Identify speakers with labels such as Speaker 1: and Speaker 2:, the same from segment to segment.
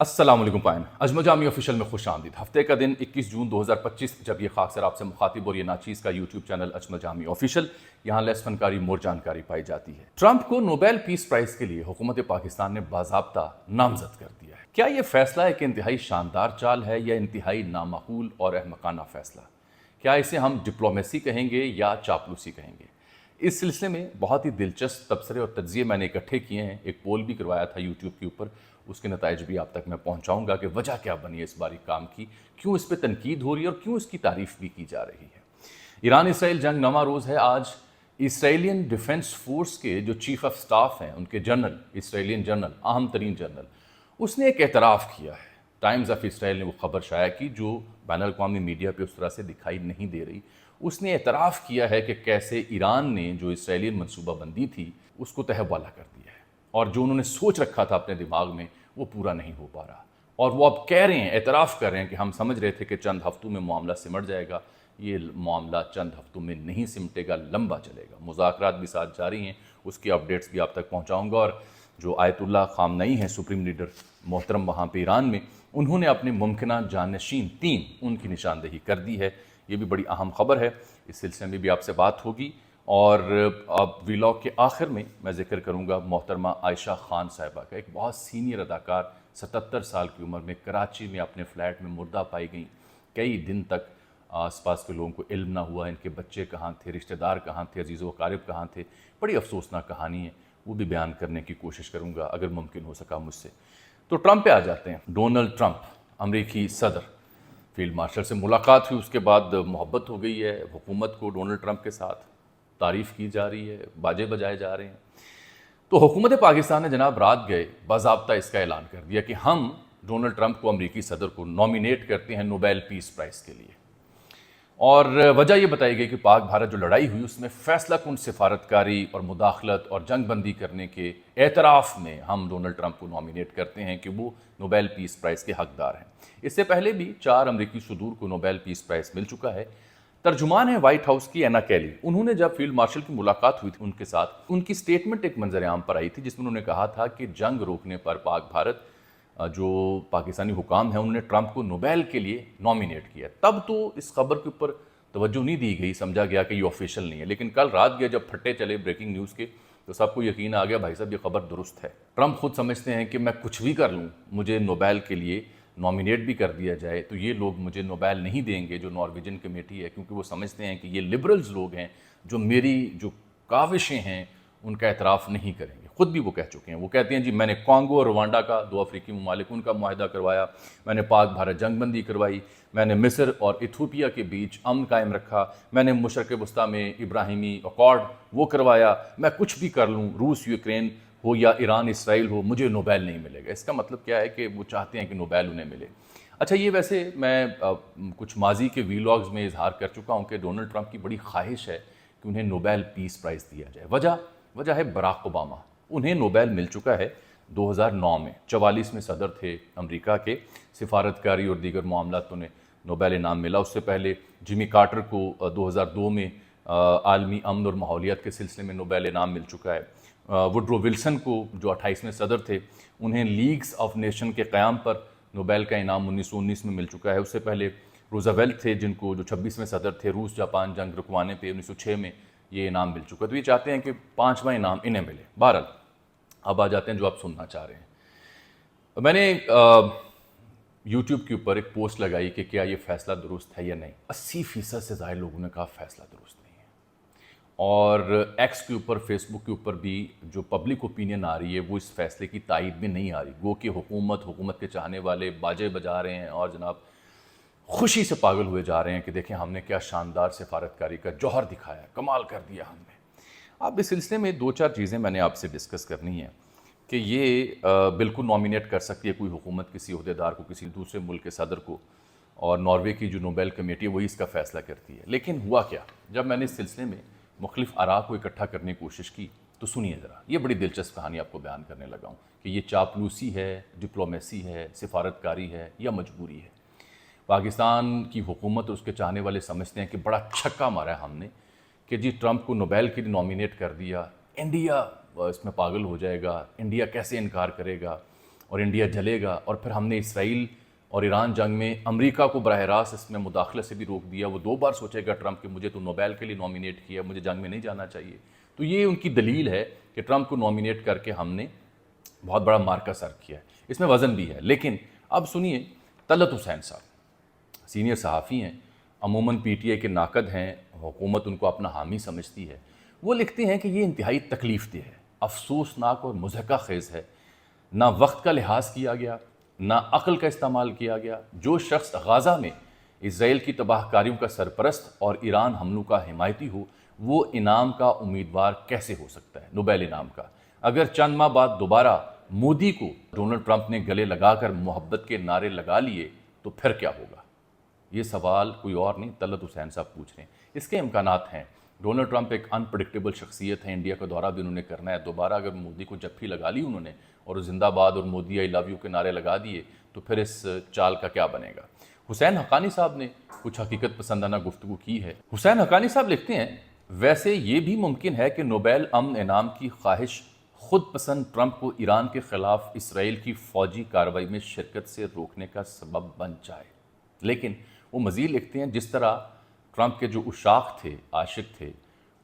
Speaker 1: السلام علیکم پائن اجمل جامی آفیشل میں خوش آمدید۔ ہفتے کا دن 21 جون 2025 جب یہ خاک سر آپ سے مخاطب اور یہ ناچیز کا یوٹیوب چینل اجمل جامی آفیشل، یہاں لیس فنکاری مور جانکاری پائی جاتی ہے۔ ٹرمپ کو نوبیل پیس پرائز کے لیے حکومت پاکستان نے باضابطہ نامزد کر دیا ہے۔ کیا یہ فیصلہ ایک انتہائی شاندار چال ہے یا انتہائی نامعقول اور احمقانہ فیصلہ؟ کیا اسے ہم ڈپلومیسی کہیں گے یا چاپلوسی کہیں گے؟ اس سلسلے میں بہت ہی دلچسپ تبصرے اور تجزیے میں نے اکٹھے کیے ہیں، ایک پول بھی کروایا تھا یوٹیوب کے اوپر، اس کے نتائج بھی آپ تک میں پہنچاؤں گا کہ وجہ کیا بنی ہے اس باریک کام کی، کیوں اس پہ تنقید ہو رہی ہے اور کیوں اس کی تعریف بھی کی جا رہی ہے۔ ایران اسرائیل جنگ نواں روز ہے آج۔ اسرائیلین ڈیفنس فورس کے جو چیف آف سٹاف ہیں، ان کے جنرل، اسرائیلین جنرل، اہم ترین جنرل، اس نے ایک اعتراف کیا ہے۔ ٹائمز آف اسرائیل نے وہ خبر شائع کی جو بین الاقوامی میڈیا پہ اس طرح سے دکھائی نہیں دے رہی۔ اس نے اعتراف کیا ہے کہ کیسے ایران نے جو اسرائیلین منصوبہ بندی تھی اس کو تہہ بالا کر دیا ہے، اور جو انہوں نے سوچ رکھا تھا اپنے دماغ میں وہ پورا نہیں ہو پا رہا، اور وہ اب کہہ رہے ہیں، اعتراف کر رہے ہیں کہ ہم سمجھ رہے تھے کہ چند ہفتوں میں معاملہ سمٹ جائے گا، یہ معاملہ چند ہفتوں میں نہیں سمٹے گا، لمبا چلے گا۔ مذاکرات بھی ساتھ جاری ہیں، اس کی اپڈیٹس بھی آپ تک پہنچاؤں گا۔ اور جو آیت اللہ خامنئی ہیں، سپریم لیڈر محترم وہاں پہ ایران میں، انہوں نے اپنے ممکنہ جانشین 3 ان کی نشاندہی کر دی ہے۔ یہ بھی بڑی اہم خبر ہے، اس سلسلے میں بھی آپ سے بات ہوگی۔ اور اب ویلاگ کے آخر میں میں ذکر کروں گا محترمہ عائشہ خان صاحبہ کا، ایک بہت سینئر اداکار، 77 سال کی عمر میں کراچی میں اپنے فلیٹ میں مردہ پائی گئیں۔ کئی دن تک آس پاس کے لوگوں کو علم نہ ہوا ان کے بچے کہاں تھے، رشتہ دار کہاں تھے، عزیز و اقارب کہاں تھے۔ بڑی افسوسناک کہانی ہے، وہ بھی بیان کرنے کی کوشش کروں گا اگر ممکن ہو سکا مجھ سے۔ تو ٹرمپ پہ آ جاتے ہیں۔ ڈونلڈ ٹرمپ، امریکی صدر، فیلڈ مارشل سے ملاقات ہوئی، اس کے بعد محبت ہو گئی ہے حکومت کو ڈونلڈ ٹرمپ کے ساتھ، تعریف کی جا رہی ہے، باجے بجائے جا رہے ہیں۔ تو حکومت پاکستان نے جناب رات گئے باضابطہ اس کا اعلان کر دیا کہ ہم ڈونلڈ ٹرمپ کو، امریکی صدر کو، نومینیٹ کرتے ہیں نوبیل پیس پرائز کے لیے۔ اور وجہ یہ بتائی گئی کہ پاک بھارت جو لڑائی ہوئی اس میں فیصلہ کن سفارتکاری اور مداخلت اور جنگ بندی کرنے کے اعتراف میں ہم ڈونلڈ ٹرمپ کو نومینیٹ کرتے ہیں کہ وہ نوبیل پیس پرائز کے حقدار ہیں۔ اس سے پہلے بھی 4 امریکی صدور کو نوبیل پیس پرائز مل چکا ہے۔ ترجمان ہے وائٹ ہاؤس کی اینا کیلی، انہوں نے جب فیلڈ مارشل کی ملاقات ہوئی تھی ان کے ساتھ، ان کی سٹیٹمنٹ ایک منظر عام پر آئی تھی جس میں انہوں نے کہا تھا کہ جنگ روکنے پر پاک بھارت جو پاکستانی حکام ہیں انہوں نے ٹرمپ کو نوبیل کے لیے نومینیٹ کیا۔ تب تو اس خبر کے اوپر توجہ نہیں دی گئی، سمجھا گیا کہ یہ آفیشیل نہیں ہے، لیکن کل رات گئے جب پھٹے چلے بریکنگ نیوز کے تو سب کو یقین آ گیا بھائی صاحب یہ خبر درست ہے۔ ٹرمپ خود سمجھتے ہیں کہ میں کچھ بھی کر لوں، مجھے نوبیل کے لیے نومینیٹ بھی کر دیا جائے تو یہ لوگ مجھے نوبیل نہیں دیں گے، جو نارویجن کمیٹی ہے، کیونکہ وہ سمجھتے ہیں کہ یہ لبرلز لوگ ہیں جو میری جو کاوشیں ہیں ان کا اعتراف نہیں کریں گے۔ خود بھی وہ کہہ چکے ہیں، وہ کہتے ہیں جی میں نے کانگو اور روانڈا کا، 2 افریقی ممالک، ان کا معاہدہ کروایا، میں نے پاک بھارت جنگ بندی کروائی، میں نے مصر اور ایتھوپیا کے بیچ امن قائم رکھا، میں نے مشرق وسطیٰ میں ابراہیمی اکارڈ وہ کروایا، میں کچھ بھی کر لوں، روس یوکرین ہو یا ایران اسرائیل ہو، مجھے نوبیل نہیں ملے گا۔ اس کا مطلب کیا ہے کہ وہ چاہتے ہیں کہ نوبیل انہیں ملے۔ اچھا، یہ ویسے میں کچھ ماضی کے ویلاگز میں اظہار کر چکا ہوں کہ ڈونلڈ ٹرمپ کی بڑی خواہش ہے کہ انہیں نوبیل پیس پرائز دیا جائے۔ وجہ ہے براک اوباما، انہیں نوبیل مل چکا ہے 2009 میں، 44 میں صدر تھے امریکہ کے، سفارتکاری اور دیگر معاملات انہیں نوبیل انعام ملا۔ اس سے پہلے جیمی کارٹر کو 2002 میں عالمی امن اور ماحولیات کے سلسلے میں نوبیل انعام مل چکا ہے۔ وڈرو ولسن کو جو 28ویں صدر تھے انہیں لیگز آف نیشن کے قیام پر نوبیل کا انعام 1919 میں مل چکا ہے۔ اس سے پہلے روزویلٹ تھے جن کو جو 26ویں صدر تھے، روس جاپان جنگ رکوانے پہ 1906 میں یہ انعام مل چکا ہے۔ تو یہ چاہتے ہیں کہ 5واں انعام انہیں ملے۔ بہرحال اب آ جاتے ہیں جو آپ سننا چاہ رہے ہیں۔ میں نے یوٹیوب کے اوپر ایک پوسٹ لگائی کہ کیا یہ فیصلہ درست ہے یا نہیں۔ 80% سے زائد لوگوں نے کہا فیصلہ درست نہیں ہے، اور ایکس کے اوپر، فیس بک کے اوپر بھی جو پبلک اوپینین آ رہی ہے وہ اس فیصلے کی تائید میں نہیں آ رہی۔ گو کہ حکومت کے چاہنے والے باجے بجا رہے ہیں اور جناب خوشی سے پاگل ہوئے جا رہے ہیں کہ دیکھیں ہم نے کیا شاندار سفارتکاری کا جوہر دکھایا، کمال کر دیا ہم نے۔ اب اس سلسلے میں 2-4 چیزیں میں نے آپ سے ڈسکس کرنی ہیں کہ یہ بالکل نومینیٹ کر سکتی ہے کوئی حکومت کسی عہدیدار کو، کسی دوسرے ملک کے صدر کو، اور ناروے کی جو نوبیل کمیٹی ہے وہی اس کا فیصلہ کرتی ہے۔ لیکن ہوا کیا؟ جب میں نے اس سلسلے میں مختلف آراء کو اکٹھا کرنے کی کوشش کی تو سنیے ذرا، یہ بڑی دلچسپ کہانی آپ کو بیان کرنے لگا ہوں کہ یہ چاپلوسی ہے، ڈپلومیسی ہے، سفارتکاری ہے یا مجبوری ہے۔ پاکستان کی حکومت اور اس کے چاہنے والے سمجھتے ہیں کہ بڑا چھکا مارا ہے ہم نے کہ جی ٹرمپ کو نوبیل کے لیے نومینیٹ کر دیا، انڈیا اس میں پاگل ہو جائے گا، انڈیا کیسے انکار کرے گا، اور انڈیا جلے گا، اور پھر ہم نے اسرائیل اور ایران جنگ میں امریکہ کو براہ راست اس میں مداخلت سے بھی روک دیا، وہ 2 بار سوچے گا ٹرمپ کہ مجھے تو نوبیل کے لیے نومینیٹ کیا، مجھے جنگ میں نہیں جانا چاہیے. تو یہ ان کی دلیل ہے کہ ٹرمپ کو نومینیٹ کر کے ہم نے بہت بڑا مارکا سر کیا ہے. اس میں وزن بھی ہے. لیکن اب سنیے، طلعت حسین صاحب سینئر صحافی ہیں، عموماً پی ٹی آئی کے ناقد ہیں، حکومت ان کو اپنا حامی سمجھتی ہے. وہ لکھتے ہیں کہ یہ انتہائی تکلیف دہ ہے، افسوسناک اور مضحکہ خیز ہے. نہ وقت کا لحاظ کیا گیا، نہ عقل کا استعمال کیا گیا. جو شخص غازہ میں اسرائیل کی تباہ کاریوں کا سرپرست اور ایران حملوں کا حمایتی ہو، وہ انعام کا امیدوار کیسے ہو سکتا ہے، نوبیل انعام کا؟ اگر چند ماہ بعد دوبارہ مودی کو ڈونلڈ ٹرمپ نے گلے لگا کر محبت کے نعرے لگا لیے تو پھر کیا ہوگا؟ یہ سوال کوئی اور نہیں، طلعت حسین صاحب پوچھ رہے ہیں. اس کے امکانات ہیں. ڈونلڈ ٹرمپ ایک انپریڈکٹیبل شخصیت ہے، انڈیا کا دورہ بھی انہوں نے کرنا ہے. دوبارہ اگر مودی کو جپھی لگا لی انہوں نے اور زندہ باد اور مودی آئی لو یو کے نعرے لگا دیے تو پھر اس چال کا کیا بنے گا؟ حسین حقانی صاحب نے کچھ حقیقت پسندانہ گفتگو کی ہے. حسین حقانی صاحب لکھتے ہیں، ویسے یہ بھی ممکن ہے کہ نوبیل امن انعام کی خواہش خود پسند ٹرمپ کو ایران کے خلاف اسرائیل کی فوجی کارروائی میں شرکت سے روکنے کا سبب بن جائے. لیکن وہ مزید لکھتے ہیں، جس طرح ٹرمپ کے جو عشاق تھے، عاشق تھے،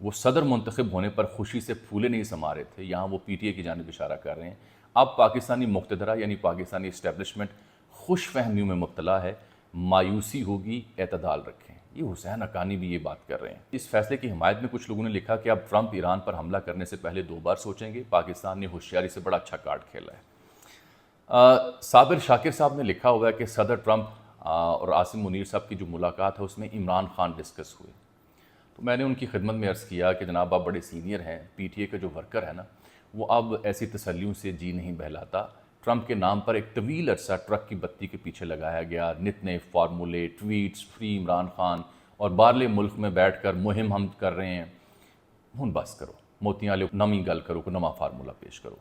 Speaker 1: وہ صدر منتخب ہونے پر خوشی سے پھولے نہیں سما رہے تھے، یہاں وہ پی ٹی اے کی جانب اشارہ کر رہے ہیں. اب پاکستانی مقتدرہ یعنی پاکستانی اسٹیبلشمنٹ خوش فہمیوں میں مبتلا ہے. مایوسی ہوگی، اعتدال رکھیں. یہ حسین حقانی بھی یہ بات کر رہے ہیں. اس فیصلے کی حمایت میں کچھ لوگوں نے لکھا کہ اب ٹرمپ ایران پر حملہ کرنے سے پہلے 2 بار سوچیں گے. پاکستان نے ہوشیاری سے بڑا اچھا کارڈ کھیلا ہے. صابر شاکر صاحب نے لکھا ہوا ہے کہ صدر ٹرمپ اور عاصم منیر صاحب کی جو ملاقات ہے اس میں عمران خان ڈسکس ہوئے. تو میں نے ان کی خدمت میں عرض کیا کہ جناب آپ بڑے سینئر ہیں، پی ٹی اے کا جو ورکر ہے نا وہ اب ایسی تسلیوں سے جی نہیں بہلاتا. ٹرمپ کے نام پر ایک طویل عرصہ ٹرک کی بتی کے پیچھے لگایا گیا، نت نئے فارمولے، ٹویٹس، فری عمران خان، اور بارلے ملک میں بیٹھ کر مہم ہم کر رہے ہیں. ہن بس کرو، موتیاں لے نمی گل کرو، کو نواں فارمولہ پیش کرو.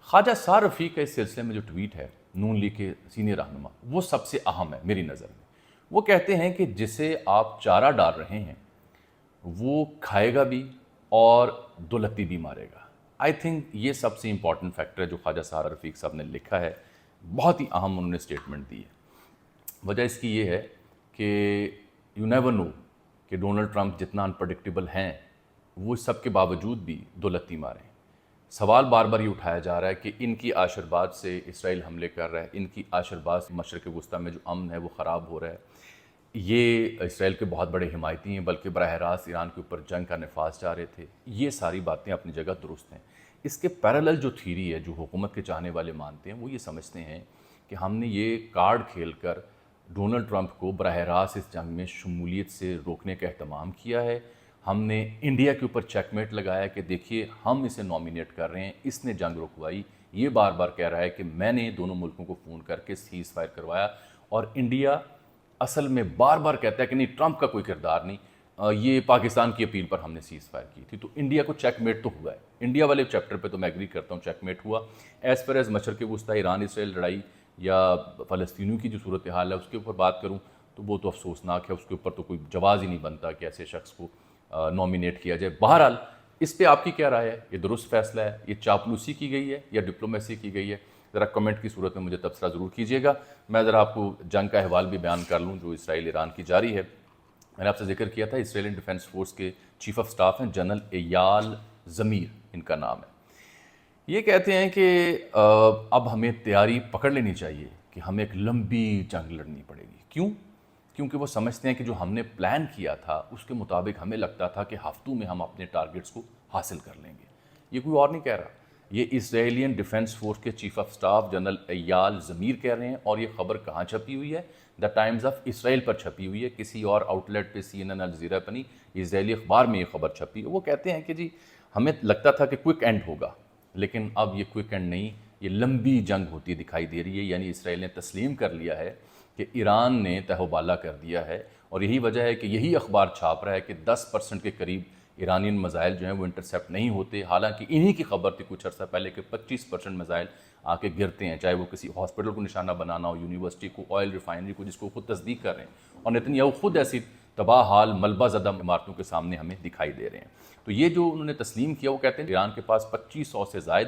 Speaker 1: خواجہ سار رفیق کا اس سلسلے میں جو ٹویٹ ہے، نون لیگ کے سینئر رہنما، وہ سب سے اہم ہے میری نظر میں. وہ کہتے ہیں کہ جسے آپ چارہ ڈال رہے ہیں وہ کھائے گا بھی اور دولتی بھی مارے گا. آئی تھنک یہ سب سے امپورٹنٹ فیکٹر ہے جو خواجہ سار رفیق صاحب نے لکھا ہے. بہت ہی اہم انہوں نے اسٹیٹمنٹ دی ہے. وجہ اس کی یہ ہے کہ یو نیور نو کہ ڈونلڈ ٹرمپ جتنا انپریڈکٹیبل ہیں وہ سب کے باوجود بھی دولتی ماریں. سوال بار بار یہ اٹھایا جا رہا ہے کہ ان کی آشرباد سے اسرائیل حملے کر رہا ہے، ان کی آشرباد سے مشرق وسطیٰ میں جو امن ہے وہ خراب ہو رہا ہے. یہ اسرائیل کے بہت بڑے حمایتی ہیں، بلکہ براہ راست ایران کے اوپر جنگ کا نفاذ چاہ رہے تھے. یہ ساری باتیں اپنی جگہ درست ہیں. اس کے پیرالل جو تھیری ہے جو حکومت کے چاہنے والے مانتے ہیں وہ یہ سمجھتے ہیں کہ ہم نے یہ کارڈ کھیل کر ڈونلڈ ٹرمپ کو براہ راست اس جنگ میں شمولیت سے روکنے کا اہتمام کیا ہے. ہم نے انڈیا کے اوپر چیک میٹ لگایا کہ دیکھیے ہم اسے نومینیٹ کر رہے ہیں، اس نے جنگ رکوائی. یہ بار بار کہہ رہا ہے کہ میں نے دونوں ملکوں کو فون کر کے سیز فائر کروایا، اور انڈیا اصل میں بار بار کہتا ہے کہ نہیں ٹرمپ کا کوئی کردار نہیں، یہ پاکستان کی اپیل پر ہم نے سیز فائر کی تھی. تو انڈیا کو چیک میٹ تو ہوا ہے. انڈیا والے چیپٹر پہ تو میں ایگری کرتا ہوں، چیک میٹ ہوا. ایز پر ایز مشرق وسطیٰ ایران اسرائیل لڑائی یا فلسطینیوں کی جو صورتحال ہے اس کے اوپر بات کروں تو وہ تو افسوسناک ہے. اس کے اوپر تو کوئی جواز ہی نہیں بنتا کہ ایسے شخص کو نومینیٹ کیا جائے. بہرحال اس پہ آپ کی کیا رائے ہے؟ یہ درست فیصلہ ہے؟ یہ چاپلوسی کی گئی ہے یا ڈپلومیسی کی گئی ہے؟ ذرا کمنٹ کی صورت میں مجھے تبصرہ ضرور کیجیے گا. میں ذرا آپ کو جنگ کا احوال بھی بیان کر لوں جو اسرائیل ایران کی جاری ہے. میں نے آپ سے ذکر کیا تھا اسرائیلین ڈیفنس فورس کے چیف آف سٹاف ہیں جنرل ایال زمیر ان کا نام ہے. یہ کہتے ہیں کہ اب ہمیں تیاری پکڑ لینی چاہیے کہ ہمیں ایک لمبی جنگ لڑنی پڑے گی. کیوں؟ کیونکہ وہ سمجھتے ہیں کہ جو ہم نے پلان کیا تھا اس کے مطابق ہمیں لگتا تھا کہ ہفتوں میں ہم اپنے ٹارگٹس کو حاصل کر لیں گے. یہ کوئی اور نہیں کہہ رہا، یہ اسرائیلین ڈیفنس فورس کے چیف آف سٹاف جنرل ایال زمیر کہہ رہے ہیں. اور یہ خبر کہاں چھپی ہوئی ہے؟ دا ٹائمز آف اسرائیل پر چھپی ہوئی ہے، کسی اور آؤٹ لیٹ پہ CNN الجزیرہ پہ نہیں، اسرائیلی اخبار میں یہ خبر چھپی ہے. وہ کہتے ہیں کہ جی ہمیں لگتا تھا کہ کوئک اینڈ ہوگا، لیکن اب یہ کوئک اینڈ نہیں، یہ لمبی جنگ ہوتی دکھائی دے رہی ہے. یعنی اسرائیل نے تسلیم کر لیا ہے کہ ایران نے تہ و بالا کر دیا ہے. اور یہی وجہ ہے کہ یہی اخبار چھاپ رہا ہے کہ 10% کے قریب ایرانین میزائل جو ہیں وہ انٹرسیپٹ نہیں ہوتے. حالانکہ انہی کی خبر تھی کچھ عرصہ پہلے کہ 25% میزائل آ کے گرتے ہیں، چاہے وہ کسی ہاسپٹل کو نشانہ بنانا ہو، یونیورسٹی کو، آئل ریفائنری کو، جس کو خود تصدیق کر رہے ہیں. اور نتنیاہو خود ایسی تباہ حال ملبہ زدہ عمارتوں کے سامنے ہمیں دکھائی دے رہے ہیں. تو یہ جو انہوں نے تسلیم کیا، وہ کہتے ہیں ایران کے پاس 2500 سے زائد